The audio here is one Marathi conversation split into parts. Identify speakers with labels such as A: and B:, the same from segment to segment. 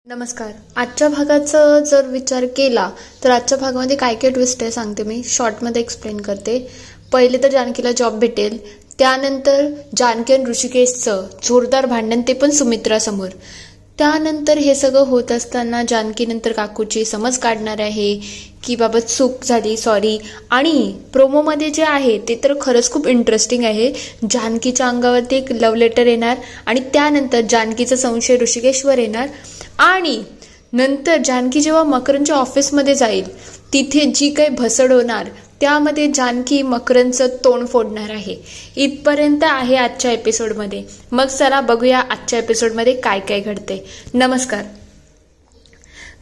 A: नमस्कार. आजच्या भागाचा जर विचार केला तर आजच्या भागामध्ये काय काय ट्विस्ट आहे सांगते मी. शॉर्टमध्ये एक्सप्लेन करते. पहिले तर जानकीला जॉब भेटेल. त्यानंतर जानकी आणि ऋषिकेशचं जोरदार भांडण, ते पण सुमित्रासमोर. त्यानंतर हे सगळं होत असताना जानकी नंतर काकूची समज काढणार आहे की बाबा चूक झाली, सॉरी. आणि प्रोमोमध्ये जे आहे ते तर खरंच खूप इंटरेस्टिंग आहे. जानकीच्या अंगावरती एक लव्ह लेटर येणार आणि त्यानंतर जानकीचा संशय ऋषिकेशवर येणार आणि नंतर जानकी जेव्हा मकरंदच्या ऑफिसमध्ये जाईल तिथे जी काही भसड होणार त्यामध्ये जानकी मकरंदचं तोंड फोडणार आहे. इथपर्यंत आहे आजच्या एपिसोडमध्ये. मग चला बघूया आजच्या एपिसोडमध्ये काय काय घडते. नमस्कार.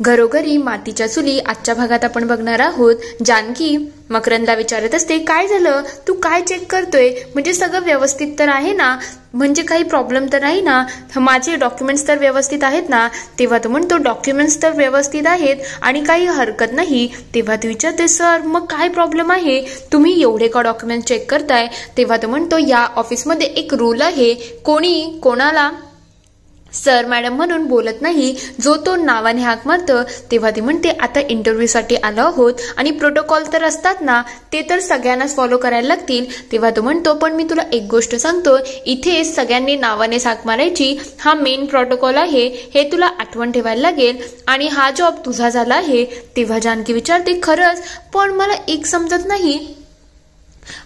A: घरोघरी मातीच्या चुली आजच्या भागात आपण बघणार आहोत. जानकी मकरंदला विचारत असते, काय झालं, तू काय चेक करतोय, म्हणजे सगळं व्यवस्थित तर आहे ना, म्हणजे काही प्रॉब्लेम तर नाही ना, माझे डॉक्युमेंट्स तर व्यवस्थित आहेत ना. तेव्हा तो म्हणतो डॉक्युमेंट्स तर व्यवस्थित आहेत आणि काही हरकत नाही. तेव्हा तू विचारते, सर मग काय प्रॉब्लेम आहे, तुम्ही एवढे का डॉक्युमेंट चेक करताय. तेव्हा तो म्हणतो या ऑफिसमध्ये एक रूल आहे, कोणी कोणाला सर मॅडम म्हणून बोलत नाही, जो तो नावाने हाक मारतं. तेव्हा ती म्हणते आता इंटरव्ह्यूसाठी आलो आहोत आणि प्रोटोकॉल तर असतात ना, ते तर सगळ्यांनाच फॉलो करायला लागतील. तेव्हा तो म्हणतो पण मी तुला एक गोष्ट सांगतो, इथे सगळ्यांनी नावाने हाक मारायची हा मेन प्रोटोकॉल आहे, हे तुला आठवण ठेवायला लागेल आणि हा जॉब तुझा झाला आहे. तेव्हा जानकी विचारते, खरंच, पण मला एक समजत नाही,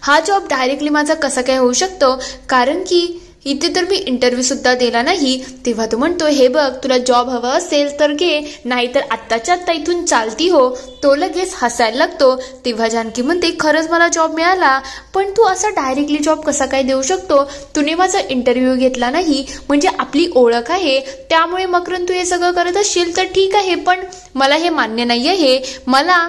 A: हा जॉब डायरेक्टली माझा कसा काय होऊ शकतो, कारण की इथे तर मी इंटरव्ह्यू सुद्धा दिला नाही. तेव्हा तो म्हणतो, हे बघ, तुला जॉब हवा असेल तर घे, नाहीतर आत्ताच्या आत्ता इथून चालती हो. तो लगेच हसायला लागतो. तेव्हा जानकी म्हणते, खरंच मला जॉब मिळाला, पण तू असा डायरेक्टली जॉब कसा काय देऊ शकतो, तुने माझा इंटरव्ह्यू घेतला नाही, म्हणजे आपली ओळख आहे, त्यामुळे मकरंद तू हे सगळं करत असशील तर ठीक आहे, पण मला हे मान्य नाही आहे. मला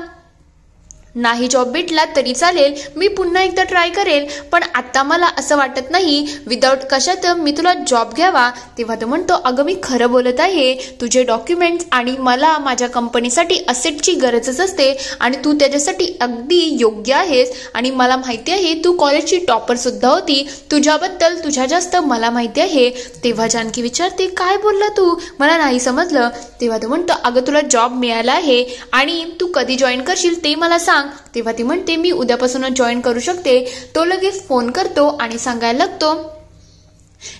A: नाही जॉब भेटला तरी चालेल, मी पुन्हा एकदा ट्राय करेल, पण आता मला असं वाटत नाही विदाऊट कशात मी तुला जॉब घ्यावा. तेव्हा तो म्हणतो, अगं मी खरं बोलत आहे, तुझे डॉक्युमेंट्स आणि मला माझ्या कंपनीसाठी असेटची गरजच असते आणि तू त्याच्यासाठी अगदी योग्य आहेस आणि मला माहिती आहे तू कॉलेजची टॉपर सुद्धा होती, तुझ्याबद्दल तुझ्या जास्त मला माहिती आहे. तेव्हा जानकी विचारते, काय बोलला तू, मला नाही समजलं. तेव्हा तो म्हणतो, अगं तुला जॉब मिळाला आहे आणि तू कधी जॉईन करशील ते मला सांग. तेव्हा ती म्हणते, मी उद्यापासूनच जॉईन करू शकते. तो लगेच फोन करतो आणि सांगायला लागतो,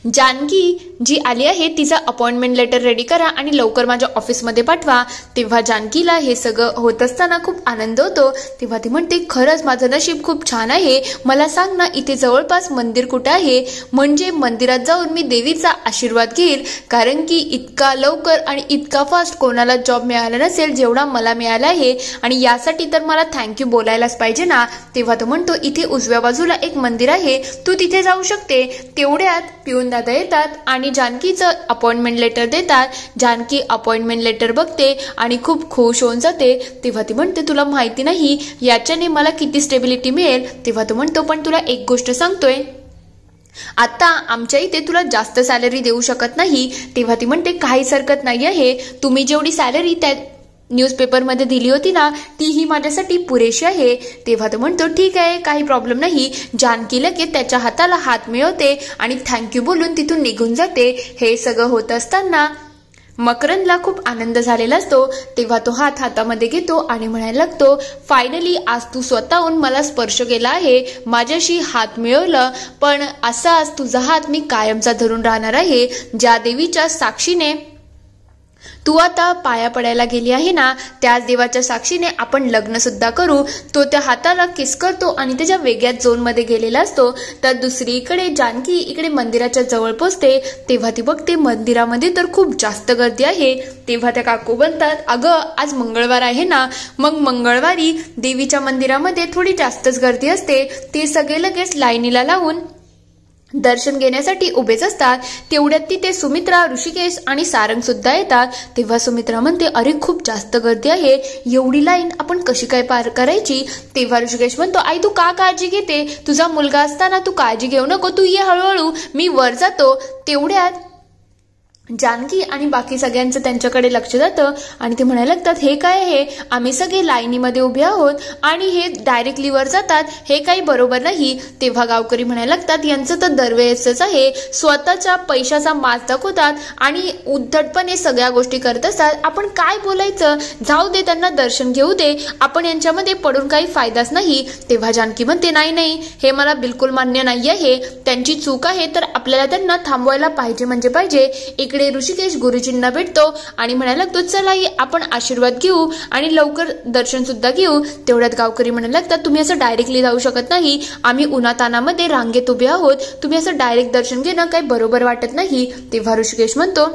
A: जानकी जी आली आहे तिचा अपॉइंटमेंट लेटर रेडी करा आणि लवकर माझ्या ऑफिसमध्ये पाठवा. तेव्हा जानकीला हे सगळं होत असताना खूप आनंद होतो. तेव्हा ती म्हणते, खरंच माझं नशीब खूप छान आहे, मला सांग ना इथे जवळपास मंदिर कुठं आहे, म्हणजे मंदिरात जाऊन मी देवीचा आशीर्वाद घेईल, कारण की इतका लवकर आणि इतका फास्ट कोणाला जॉब मिळाला नसेल जेवढा मला मिळाला आहे आणि यासाठी तर मला थँक्यू बोलायलाच पाहिजे ना. तेव्हा तो म्हणतो, इथे उजव्या बाजूला एक मंदिर आहे, तू तिथे जाऊ शकते. तेवढ्यात पिऊन दादा येतात आणि जानकीचं अपॉइंटमेंट लेटर देतात. जानकी अपॉइंटमेंट लेटर बघते आणि खूप खुश होऊन जाते. तेव्हा ती म्हणते, तुला माहिती नाही याच्याने मला किती स्टेबिलिटी मिळेल. तेव्हा तो म्हणतो, पण तुला एक गोष्ट सांगतोय, आता आमच्या इथे तुला जास्त सॅलरी देऊ शकत नाही. तेव्हा ती म्हणते, काहीच हरकत नाही आहे, तुम्ही जेवढी सॅलरी त्या न्यूजपेपरमध्ये दिली होती ना तीही माझ्यासाठी पुरेशी आहे. तेव्हा तो म्हणतो, ठीक आहे, काही प्रॉब्लेम नाही. जानकी लगेच त्याच्या हाताला हात मिळवते आणि थँक्यू बोलून तिथून निघून जाते. हे सगळं होत असताना मकरंदला खूप आनंद झालेला असतो. तेव्हा तो हात हातामध्ये घेतो आणि म्हणायला लागतो, फायनली आज तू स्वतःहून मला स्पर्श केला आहे, माझ्याशी हात मिळवलं, पण असाच तुझा हात मी कायमचा धरून राहणार आहे. ज्या देवीच्या साक्षीने तू आता पाया पडायला गेली आहे ना, त्याच देवाच्या साक्षीने आपण लग्न सुद्धा करू. तो त्या हाताला किस करतो आणि त्याच्या वेगळ्याच झोनमध्ये गेलेला असतो. तर दुसरीकडे जानकी इकडे मंदिराच्या जवळ पोहोचते. तेव्हा ती बघते मंदिरामध्ये तर खूप जास्त गर्दी आहे. तेव्हा त्या काकू म्हणतात, अगं आज मंगळवार आहे ना, मग मंगळवारी देवीच्या मंदिरामध्ये थोडी जास्तच गर्दी असते. ते सगळे लगेच लाईनीला लावून दर्शन घेण्यासाठी उभेच असतात. तेवढ्यात तिथे सुमित्रा, ऋषिकेश आणि सारंग सुद्धा येतात. तेव्हा सुमित्रा म्हणते, अरे खूप जास्त गर्दी आहे, एवढी लाईन आपण कशी काय पार करायची. तेव्हा ऋषिकेश म्हणतो, आई तू का काळजी घेते, तुझा मुलगा असताना तू काळजी घेऊ नको, तू ये हळूहळू, मी वर जातो. तेवढ्यात जानकी आणि बाकी सगळ्यांचं त्यांच्याकडे लक्ष जातं आणि ते म्हणायला लागतात, हे काय आहे, आम्ही सगळे लाईनीमध्ये उभे आहोत आणि हे डायरेक्टली वर जातात, हे काही बरोबर नाही. तेव्हा गावकरी म्हणायला लागतात, यांचं तर दरवेळेसच आहे, स्वतःच्या पैशाचा माज दाखवतात आणि उद्धटपणे सगळ्या गोष्टी करत असतात. आपण काय बोलायचं, जाऊ दे, त्यांना दर्शन घेऊ दे, आपण यांच्यामध्ये पडून काही फायदाच नाही. तेव्हा जानकी म्हणते, नाही नाही, हे मला बिलकुल मान्य नाही आहे, त्यांची चूक आहे, तर आपल्याला त्यांना थांबवायला पाहिजे म्हणजे पाहिजे. इकडे ऋषिकेश गुरुजींना भेटतो आणि म्हणायला लागतो, चला आपण आशीर्वाद घेऊ आणि लवकर दर्शन सुद्धा घेऊ. तेवढ्यात गावकरी म्हणायला लागतात, तुम्ही असं डायरेक्टली जाऊ शकत नाही, आम्ही उन्हातानामध्ये रांगेत उभे आहोत, तुम्ही असं डायरेक्ट दर्शन घेणं काही बरोबर वाटत नाही. तेव्हा ऋषिकेश म्हणतो,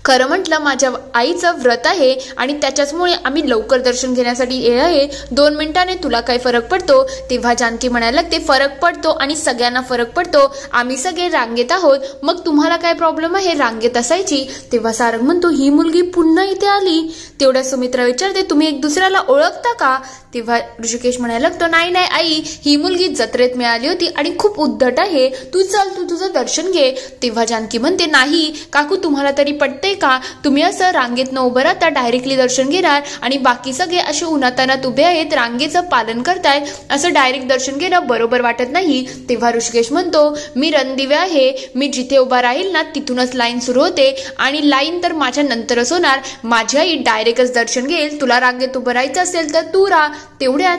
A: खरं म्हटलं माझ्या आईचं व्रत आहे आणि त्याच्याचमुळे आम्ही लवकर दर्शन घेण्यासाठी येत आहे, 2 मिनिटाने तुला काय फरक पडतो. तेव्हा जानकी म्हणायला लागते, फरक पडतो आणि सगळ्यांना फरक पडतो, आम्ही सगळे रांगेत आहोत, मग तुम्हाला काय प्रॉब्लेम आहे रांगेत असायची. तेव्हा सारंग म्हणतो, ही मुलगी पुन्हा इथे आली. तेवढ्या सुमित्रा विचारते, तुम्ही एक दुसऱ्याला ओळखता का. तेव्हा ऋषिकेश म्हणायला लागतो, नाही नाही आई, ही मुलगी जत्रेत मिळाली होती आणि खूप उद्धट आहे, तू चल, तू तुझं दर्शन घे. तेव्हा जानकी म्हणते, नाही काकू, तुम्हाला तरी पटते का, तुम्ही असं रांगेत न उभं राहता डायरेक्टली दर्शन घेणार आणि बाकी सगळे असे उन्हातानात उभे आहेत, रांगेचं पालन करतायत, असं डायरेक्ट दर्शन घेणं बरोबर वाटत नाही. तेव्हा ऋषिकेश म्हणतो, मी रणदिवे आहे, मी जिथे उभा राहील ना तिथूनच लाईन सुरू होते आणि लाईन तर माझ्या नंतरच होणार, माझी आई डायरेक्टच दर्शन घेईल, तुला रांगेत उभं राहायचं असेल तर तू राहा. तेवढ्यात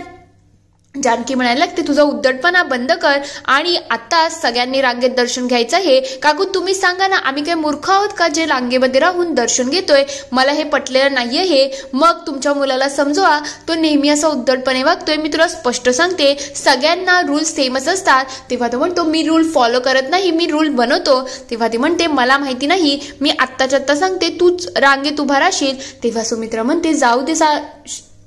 A: जानकी म्हणायला लागते, तुझा उद्धटपणा बंद कर आणि आता सगळ्यांनी रांगेत दर्शन घ्यायचं आहे. काकू तुम्ही सांगा ना, आम्ही काही मूर्ख आहोत का जे रांगेमध्ये राहून दर्शन घेतोय, मला हे पटलेलं नाहीये. हे मग तुमच्या मुलाला समजवा, तो नेहमी असा उद्धटपणे वागतोय, मी तुला स्पष्ट सांगते, सगळ्यांना रूल सेमच असतात. तेव्हा तो म्हणतो, मी रूल फॉलो करत नाही, मी रूल बनवतो. तेव्हा ती म्हणते, मला माहिती नाही, मी आत्ताच्या आत्ता सांगते, तूच रांगेत उभा राहशील. तेव्हा सुमित्रा म्हणते, जाऊ दे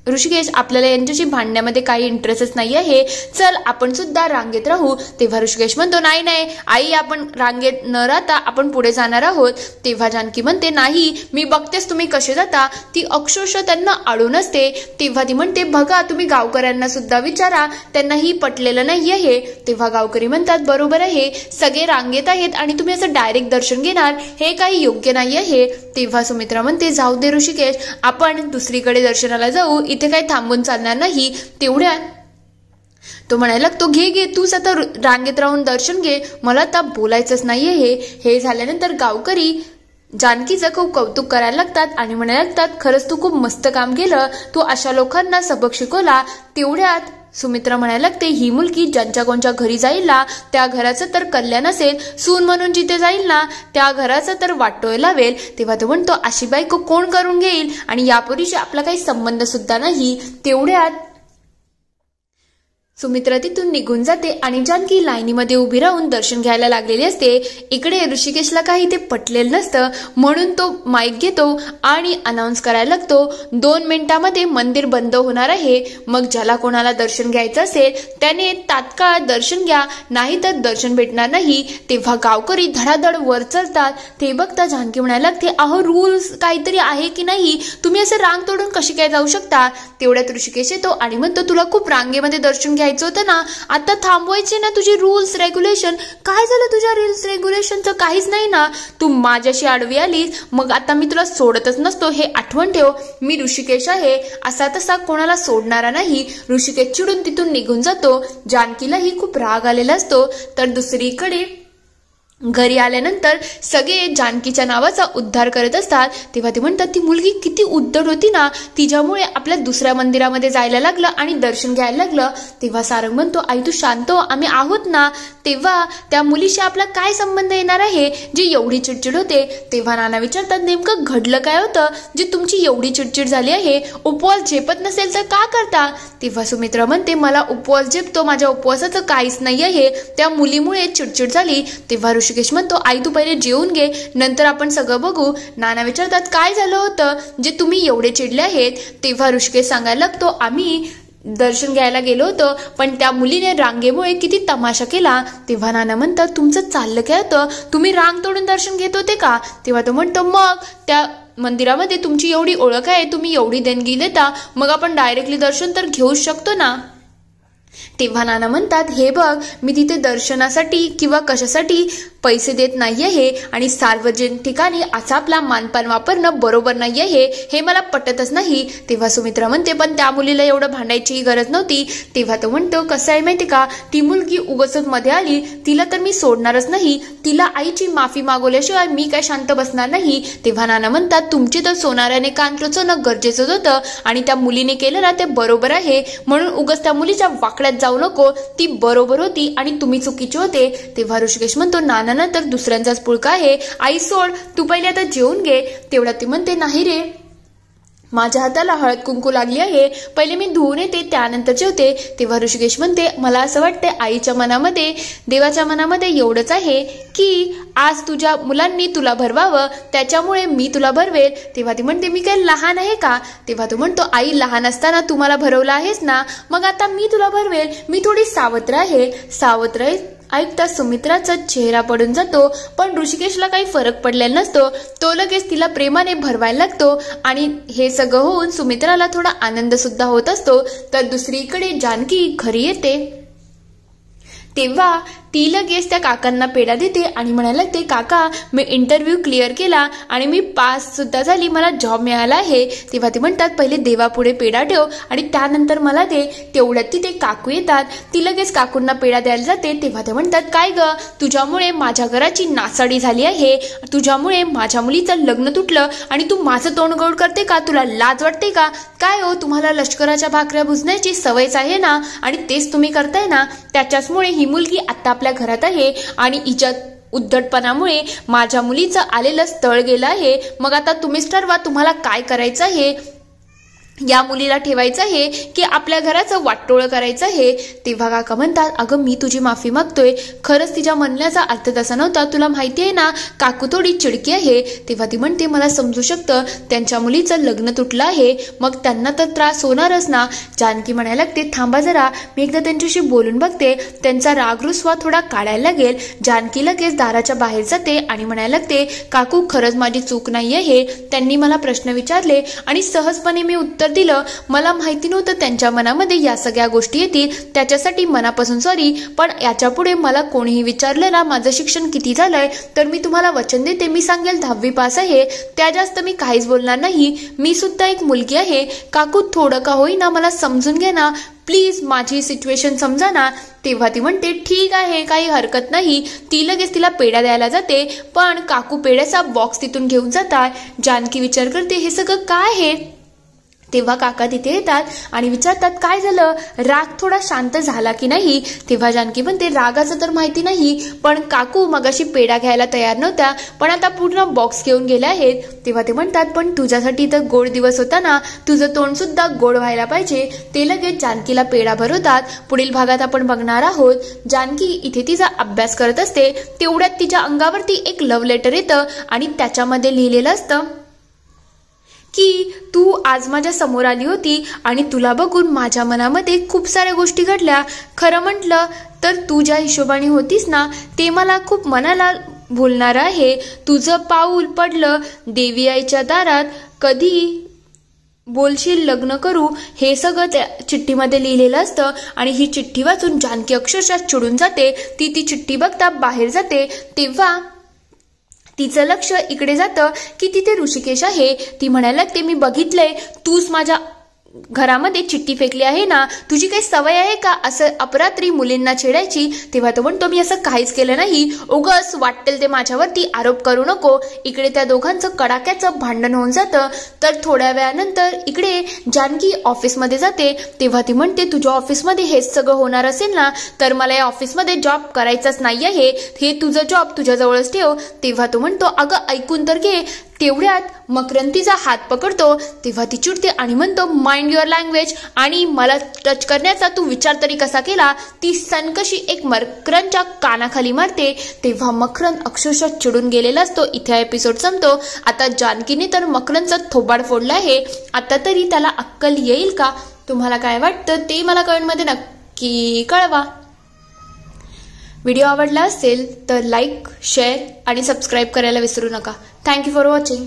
A: ऋषिकेश, आपल्याला यांच्याशी भांडण्यामध्ये काही इंटरेस्टच नाही आहे, चल आपण सुद्धा रांगेत राहू. तेव्हा ऋषिकेश म्हणतो, नाही नाही आई, आपण रांगेत न राहता आपण पुढे जाणार आहोत. तेव्हा जानकी म्हणते, नाही मी बघतेस तुम्ही कसे जाता. ती अक्षरशः त्यांना अडून असते. तेव्हा ती म्हणते, बघा तुम्ही गावकऱ्यांना सुद्धा विचारा, त्यांनाही पटलेलं नाही आहे. तेव्हा गावकरी म्हणतात, बरोबर आहे, सगळे रांगेत आहेत आणि तुम्ही असं डायरेक्ट दर्शन घेणार, हे काही योग्य नाही आहे. तेव्हा सुमित्रा म्हणते, जाऊ दे ऋषिकेश, आपण दुसरीकडे दर्शनाला जाऊ, इथे काही थांबून चालणार नाही. तेवढ्यात तो म्हणायला लागतो, घे तूच आता रांगेत राहून दर्शन घे, मला आता बोलायचंच नाहीये. हे झाल्यानंतर गावकरी जानकीचं खूप कौतुक करायला लागतात आणि म्हणायला लागतात, खरंच तू खूप मस्त काम केलं, तू अशा लोकांना सबक शिकवला. तेवढ्यात सुमित्रा म्हणायला लागते, ही मुलगी ज्यांच्या कोणच्या घरी जाईल ना त्या घराचं तर कल्याण असेल, सून म्हणून जिथे जाईल ना त्या घराचं तर वाटोळ लावेल. तेव्हा तो म्हणतो, अशी बायको कोण करून घेईल आणि यापूर्वीशी आपला काही संबंध सुद्धा नाही. तेवढ्यात सुमित्रा तिथून निघून जाते आणि जानकी लाईनीमध्ये उभी राहून दर्शन घ्यायला लागलेली असते. इकडे ऋषिकेशला काही ते पटलेलं नसतं, म्हणून तो माईक घेतो आणि अनाऊन्स करायला लागतो, 2 मिनिटांमध्ये मंदिर बंद होणार आहे, मग ज्याला कोणाला दर्शन घ्यायचं असेल त्याने तात्काळ दर्शन घ्या, नाही तर दर्शन भेटणार नाही. तेव्हा गावकरी धडाधड वर चलतात. ते बघता जानकी म्हणायला लागते, अहो रूल्स काहीतरी आहे की नाही, तुम्ही असं रांग तोडून कशी काय जाऊ शकता. तेवढ्यात ऋषिकेश येतो आणि म्हणतो, तुला खूप रांगेमध्ये दर्शन घ्यायचं होतं ना, आता थांबवायचे ना तुझे रूल्स रेग्युलेशन. काय झालं तुझ्या रूल्स रेग्युलेशनचं, काहीच नाही ना, तू माझ्याशी आडवी आलीस मग आता मी तुला सोडतच नसतो, हे आठवण ठेव. मी ऋषिकेश आहे, असा तसा कोणाला सोडणारा नाही. ऋषिकेश चिडून तिथून निघून जातो. जानकीलाही खूप राग आलेला असतो. तर दुसरीकडे घरी आल्यानंतर सगळे जानकीच्या नावाचा उद्धार करत असतात. तेव्हा ते म्हणतात, ती मुलगी किती उद्धट होती ना, तिच्यामुळे आपल्या दुसऱ्या मंदिरामध्ये जायला लागलं आणि दर्शन घ्यायला लागलं. तेव्हा सारंग म्हणतो, आई तू शांत हो, आम्ही आहोत ना. तेव्हा त्या मुलीशी आपला काय संबंध येणार आहे जी एवढी चिडचिड होते. तेव्हा नाना विचारतात, नेमकं घडलं काय होतं जी तुमची एवढी चिडचिड झाली आहे, उपवास झेपत नसेल तर का करता. तेव्हा सुमित्रा म्हणते, मला उपवास झेपतो, माझ्या उपवासाचं काहीच नाही आहे, त्या मुलीमुळे चिडचिड झाली. तेव्हा ऋषिकेश म्हणतो, आई तू पहिले जेवून घे, नंतर आपण सगळं बघू. नाना विचारतात, काय झालं होतं जे तुम्ही एवढे चिडले आहेत. तेव्हा ऋषिकेश सांगायला लागतो, आम्ही दर्शन घ्यायला गेलो होतो पण त्या मुलीने रांगेमुळे किती तमाशा केला. तेव्हा नाना म्हणतात, तुमचं चाललं काय होतं, तुम्ही रांग तोडून दर्शन घेत होते का. तेव्हा तो म्हणतो, मग त्या मंदिरामध्ये तुमची एवढी ओळख आहे, तुम्ही एवढी देणगी देता, मग आपण डायरेक्टली दर्शन तर घेऊच शकतो ना. तेव्हा नाना म्हणतात, हे बघ, मी तिथे दर्शनासाठी किंवा कशासाठी पैसे देत नाही आहे आणि सार्वजनिक ठिकाणी असा आपला मानपान वापरणं बरोबर नाही आहे, हे मला पटतच नाही. तेव्हा सुमित्रा म्हणते, पण त्या मुलीला एवढं भांडायची गरज नव्हती. तेव्हा तो म्हणतो, कसं आहे माहिती का, ती मुलगी उगाचच मध्ये आली, तिला तर मी सोडणारच नाही. तिला आईची माफी मागवल्याशिवाय मी काय शांत बसणार नाही. तेव्हा नाना म्हणतात, तुमची तर सोनाराने कान टोचवणं गरजेचंच होतं आणि त्या मुलीने केलं ना ते बरोबर आहे, म्हणून उगाच त्या मुलीच्या वाकड्यात जाऊ नको. ती बरोबर होती आणि तुम्ही चुकीचे होते. तेव्हा ऋषिकेश म्हणतो, नाना तर दुसऱ्यांचाच पुळका आहे, आई सोड, तू पहिले आता जेवून घे. तेवढ्यात ती म्हणते, नाही रे, माझ्या हाताला हळद कुंकू लागली आहे, पहिले मी धुवून येते त्यानंतर जेवते. तेव्हा ऋषिकेश म्हणते, मला असं वाटते आईच्या मनामध्ये, देवाच्या मनामध्ये एवढंच आहे की आज तुझ्या मुलांनी तुला भरवावं, त्याच्यामुळे मी तुला भरवेल. तेव्हा ती म्हणते, मी काय लहान आहे का? तेव्हा तो म्हणतो, आई, लहान असताना तू मला भरवलं आहेस ना, मग आता मी तुला भरवेल. मी थोडी सावत्र आहे. सावत्र ऐकता सुमित्राचा चेहरा पडून जातो, पण ऋषिकेशला काही फरक पडलेला नसतो. तो लगेच तिला प्रेमाने भरवायला लागतो आणि हे सगळं होऊन सुमित्राला थोडा आनंद सुद्धा होत असतो. तर दुसरीकडे जानकी घरी येते. तेव्हा ती लगेच त्या काकांना पेढा देते आणि म्हणायला लागते, काका, मी इंटरव्ह्यू क्लिअर केला आणि मी पास सुद्धा झाली, मला जॉब मिळाला आहे. तेव्हा ते म्हणतात, पहिले देवापुढे पेढा ठेव आणि त्यानंतर मला दे. तेवढ्यात तिथे काकू येतात. ती लगेच काकूंना पेढा द्यायला जाते. तेव्हा ते म्हणतात, काय ग, तुझ्यामुळे माझ्या घराची नासाडी झाली आहे, तुझ्यामुळे माझ्या मुलीचं लग्न तुटलं आणि तू माझं तोंड गोड करते का? तुला लाज वाटते का? काय हो, तुम्हाला लष्कराच्या भाकऱ्या भुजण्याची सवयच आहे ना, आणि तेच तुम्ही करताय ना. त्याच्याचमुळे ही मुलगी आता आपल्या घरात आहे आणि हिच्या उद्धटपणामुळे माझ्या मुलीचं आलेलं स्थळ गेलं आहे. मग आता तुम्हीच ठरवा तुम्हाला काय करायचं आहे, या मुलीला ठेवायचं आहे की आपल्या घराचं वाटोळं करायचं आहे. तेव्हा काका म्हणतात, अगं, मी तुझी माफी मागतोय, खरंच तिच्या म्हणण्याचा अर्थ तसा नव्हता, तुला माहिती आहे ना, काकू थोडी चिडकी आहे. तेव्हा ती म्हणते, मला समजू शकतं, त्यांच्या मुलीचं लग्न तुटलं आहे, मग त्यांना तर त्रास होणारच ना. जानकी म्हणायला लागते, थांबा जरा, मी एकदा त्यांच्याशी बोलून बघते, त्यांचा रागरुसवा थोडा काढायला लागेल. जानकी लगेच दाराच्या बाहेर जाते आणि म्हणायला लागते, काकू, खरंच माझी चूक नाही आहे, त्यांनी मला प्रश्न विचारले आणि सहजपणे मी उत्तर दिलं. मला माहिती नव्हतं त्यांच्या मनामध्ये या सगळ्या गोष्टी येतील, त्याच्यासाठी मनापासून सॉरी. पण याच्या पुढे मला कोणीही विचारलं ना माझं शिक्षण किती झालंय, तर मी तुम्हाला वचन देते, मी सांगेल 10वी पास आहे, त्या जास्त मी काहीच बोलणार नाही. मी सुद्धा एक मुलगी आहे. काकू, थोडं का होईना मला समजून घे ना, प्लीज, माझी सिच्युएशन समजा ना. तेव्हा ती म्हणते, ठीक आहे, काही हरकत नाही. ती लगेच तिला पेढा द्यायला जाते, पण काकू पेढ्याचा बॉक्स तिथून घेऊन जातात. जानकी विचार करते, हे सगळं काय आहे? तेव्हा काका तिथे येतात आणि विचारतात, काय झालं, राग थोडा शांत झाला की नाही? तेव्हा जानकी म्हणते, रागाचं तर माहिती नाही, पण काकू मगाशी पेढा घ्यायला तयार नव्हत्या, पण आता पूर्ण बॉक्स घेऊन गेले आहेत. तेव्हा ते म्हणतात, पण तुझ्यासाठी तर गोड दिवस होता ना, तुझं तोंड सुद्धा गोड व्हायला पाहिजे. ते लगेच जानकीला पेढा भरवतात. पुढील भागात आपण बघणार आहोत, जानकी इथे तिचा अभ्यास करत असते. तेवढ्यात तिच्या अंगावरती एक लव्ह लेटर येतं आणि त्याच्यामध्ये लिहिलेलं असतं की तू आज माझ्या समोर आली होती आणि तुला बघून माझ्या मनामध्ये खूप साऱ्या गोष्टी घडल्या. खरं म्हटलं तर तू ज्या हिशोबाने होतीस ना, ते मला खूप मनाला भुलणार आहे. तुझं पाऊल पडलं देवी आईच्या दारात, कधी बोलशील लग्न करू, हे सगळं त्या चिठ्ठीमध्ये लिहिलेलं असतं. आणि ही चिठ्ठी वाचून जानकी अक्षरशः चिडून जाते. ती चिठ्ठी बघता बाहेर जाते. तेव्हा तिचं लक्ष इकडे जातं की तिथे ऋषिकेश आहे. ती म्हणायला लागते, मी बघितलंय, तूच माझ्या घरामध्ये चिठ्ठी फेकली आहे ना, तुझी काही सवय आहे का असं अपरात्री मुलींना छेडायची? तेव्हा तो म्हणतो, मी असं काहीच केलं नाही, उगाच वाटेल ते माझ्यावरती आरोप करू नको. इकडे त्या दोघांचं कडाक्याचं भांडण होऊन जातं. तर थोड्या वेळानंतर इकडे जानकी ऑफिसमध्ये जाते. तेव्हा ती म्हणते, तुझ्या ऑफिसमध्ये हेच सगळं होणार असेल ना, तर मला या ऑफिसमध्ये जॉब करायचाच नाही आहे, हे तुझं जॉब तुझ्याजवळच ठेव. तेव्हा तो म्हणतो, अगं ऐकून तर घे. तेवढ्यात मकरंतीचा हात पकडतो. तेव्हा ती चिडते आणि म्हणतो, माइंड युअर लँग्वेज, आणि मला टच करण्याचा तू विचार तरी कसा केला? ती सनकशी एक मकरंदच्या कानाखाली मारते. तेव्हा मकरंद अक्षरशः चिडून गेलेला असतो. इथे एपिसोड संपतो. आता जानकीने तर मकरंदचं थोबाड फोडलं आहे. आता तरी त्याला अक्कल येईल का? तुम्हाला काय वाटतं ते मला कमेंटमध्ये नक्की कळवा. व्हिडिओ आवडला असेल तर लाईक, शेअर आणि सबस्क्राईब करायला विसरू नका. Thank you for watching.